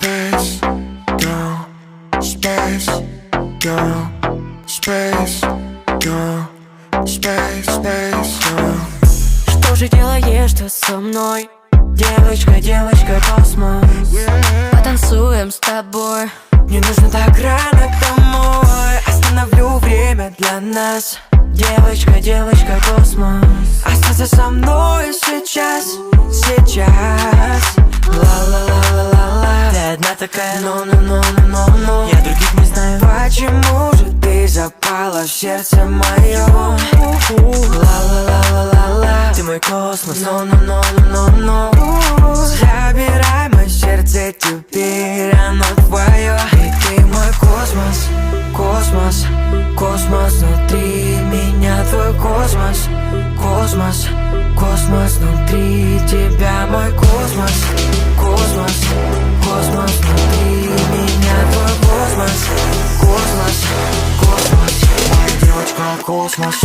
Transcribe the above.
Space girl, space girl, space girl, space, space girl. Что же делаешь ты со мной? Девочка, девочка, космос. Потанцуем с тобой. Не нужно так рано домой. Остановлю время для нас. Девочка, девочка, космос. Остаться со мной сейчас, сейчас. Ла-ла-ла-ла-ла-ла. Ты одна такая, но я других не знаю. Почему же ты запала в сердце мое? Ла-ла-ла-ла-ла-ла. Ты мой космос, но забирай мое сердце теперь, оно твое. И ты мой космос, космос, космос внутри меня. Твой космос, космос, космос внутри тебя. Мой космос, космос, космос внутри меня. Твой космос, космос, космос. Моя девочка, космос.